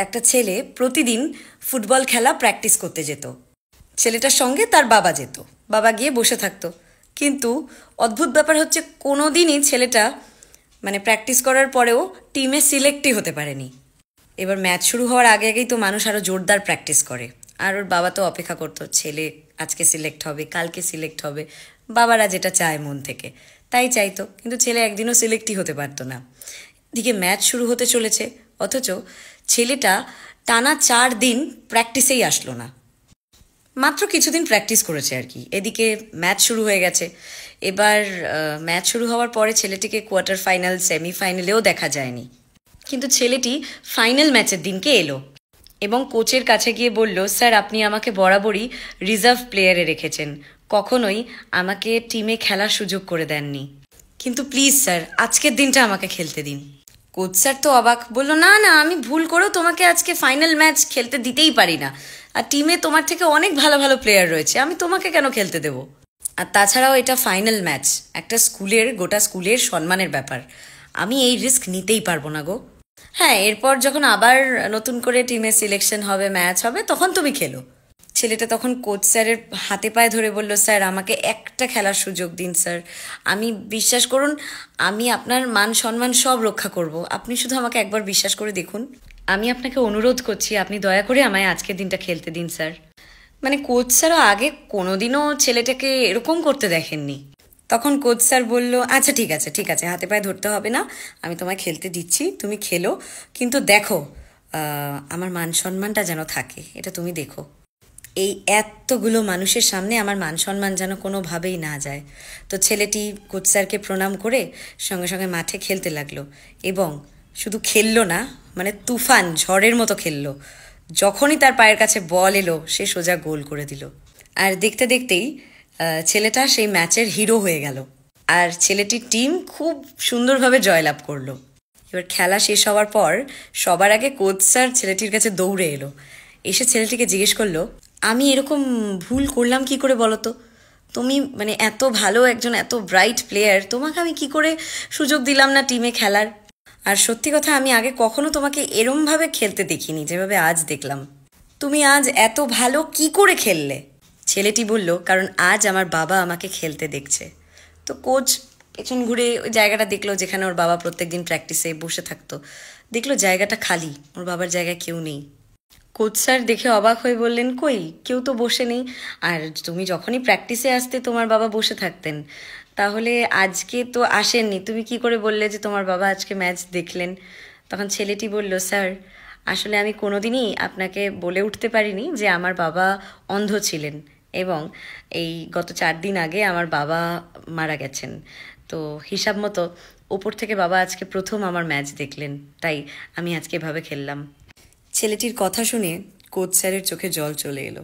একটা ছেলে প্রতিদিন ফুটবল খেলা প্র্যাকটিস করতে যেত। ছেলেটার সঙ্গে তার বাবা যেত, বাবা গিয়ে বসে থাকতো। কিন্তু অদ্ভুত ব্যাপার হচ্ছে কোনো দিনই ছেলেটা প্র্যাকটিস করার পরেও টিমে সিলেক্টই হতে পারেনি। এবার ম্যাচ শুরু হওয়ার আগে আগেই তো মানুষ আরও জোরদার প্র্যাকটিস করে, আর ওর বাবা তো অপেক্ষা করতো ছেলে আজকে সিলেক্ট হবে, কালকে সিলেক্ট হবে। বাবারা যেটা চায় মন থেকে তাই চাইতো, কিন্তু ছেলে একদিনও সিলেক্টই হতে পারতো না। এদিকে ম্যাচ শুরু হতে চলেছে, অথচ ছেলেটা টানা 4 দিন প্র্যাকটিসেই আসলো না। মাত্র কিছুদিন প্র্যাকটিস করেছে আর কি। এদিকে ম্যাচ শুরু হয়ে গেছে। এবার ম্যাচ শুরু হওয়ার পরে ছেলেটিকে কোয়ার্টার ফাইনাল, সেমিফাইনালেও দেখা যায়নি। কিন্তু ছেলেটি ফাইনাল ম্যাচের দিনকে এলো এবং কোচের কাছে গিয়ে বলল, স্যার আপনি আমাকে বরাবরই রিজার্ভ প্লেয়ারে রেখেছেন, কখনোই আমাকে টিমে খেলার সুযোগ করে দেননি, কিন্তু প্লিজ স্যার আজকের দিনটা আমাকে খেলতে দিন। কোচ স্যার তো অবাক, বলল না না, আমি ভুল করেও তোমাকে আজকে ফাইনাল ম্যাচ খেলতে দিতেই পারি না, আর টিমে তোমার থেকে অনেক ভালো ভালো প্লেয়ার রয়েছে, আমি তোমাকে কেন খেলতে দেব? আর তাছাড়াও এটা ফাইনাল ম্যাচ, একটা স্কুলের, গোটা স্কুলের সম্মানের ব্যাপার, আমি এই রিস্ক নিতেই পারবো না গো। হ্যাঁ, এরপর যখন আবার নতুন করে টিমে সিলেকশন হবে, ম্যাচ হবে, তখন তুমি খেলো। ছেলেটা তখন কোচ স্যারের হাতে পায়ে ধরে বলল, স্যার আমাকে একটা খেলার সুযোগ দিন স্যার, আমি বিশ্বাস করুন আমি আপনার মান সম্মান সব রক্ষা করব, আপনি শুধু আমাকে একবার বিশ্বাস করে দেখুন, আমি আপনাকে অনুরোধ করছি, আপনি দয়া করে আমায় আজকের দিনটা খেলতে দিন স্যার। কোচ স্যারও আগে কোনোদিনও ছেলেটাকে এরকম করতে দেখেননি। তখন কোচ স্যার বলল, আচ্ছা ঠিক আছে ঠিক আছে, হাতে পায়ে ধরতে হবে না, আমি তোমায় খেলতে দিচ্ছি, তুমি খেলো, কিন্তু দেখো আমার মান সম্মানটা যেন থাকে, এটা তুমি দেখো। এই এতগুলো মানুষের সামনে আমার মান সম্মান যেন কোনোভাবেই না যায়। তো ছেলেটি কোচ স্যারকে প্রণাম করে সঙ্গে সঙ্গে মাঠে খেলতে লাগলো, এবং শুধু খেললো না, তুফান ঝড়ের মতো খেললো। যখনই তার পায়ের কাছে বল এলো সে সোজা গোল করে দিল। আর দেখতে দেখতেই ছেলেটা সেই ম্যাচের হিরো হয়ে গেল, আর ছেলেটির টিম খুব সুন্দরভাবে জয়লাভ করলো। এবার খেলা শেষ হওয়ার পর সবার আগে কোচ স্যার ছেলেটির কাছে দৌড়ে এলো, এসে ছেলেটিকে জিজ্ঞেস করলো, আমি এরকম ভুল করলাম কি করে বলো তো? তুমি এত ভালো একজন, এত ব্রাইট প্লেয়ার, তোমাকে আমি কি করে সুযোগ দিলাম না টিমে খেলার? আর সত্যি কথা, আমি আগে কখনো তোমাকে এরমভাবে খেলতে দেখিনি যেভাবে আজ দেখলাম। তুমি আজ এত ভালো কি করে খেললে? ছেলেটি বলল, কারণ আজ আমার বাবা আমাকে খেলতে দেখছে। তো কোচ পেছন ঘুরে ওই জায়গাটা দেখলো যেখানে ওর বাবা প্রত্যেকদিন প্র্যাকটিসে বসে থাকতো, দেখলো জায়গাটা খালি, ওর বাবার জায়গায় কেউ নেই। কোচ স্যার দেখে অবাক হয়ে বললেন, কই কেউ তো বসে নেই, আর তুমি যখনই প্র্যাকটিসে আসতে তোমার বাবা বসে থাকতেন, তাহলে আজকে তো আসেননি, তুমি কি করে বললে যে তোমার বাবা আজকে ম্যাচ দেখলেন? তখন ছেলেটি বলল, স্যার আসলে আমি কোনোদিনই আপনাকে বলে উঠতে পারিনি যে আমার বাবা অন্ধ ছিলেন, এবং এই গত 4 দিন আগে আমার বাবা মারা গেছেন, তো হিসাব মতো ওপর থেকে বাবা আজকে প্রথম আমার ম্যাচ দেখলেন, তাই আমি আজকে এভাবে খেললাম। ছেলেটির কথা শুনে কোচ স্যারের চোখে জল চলে এলো।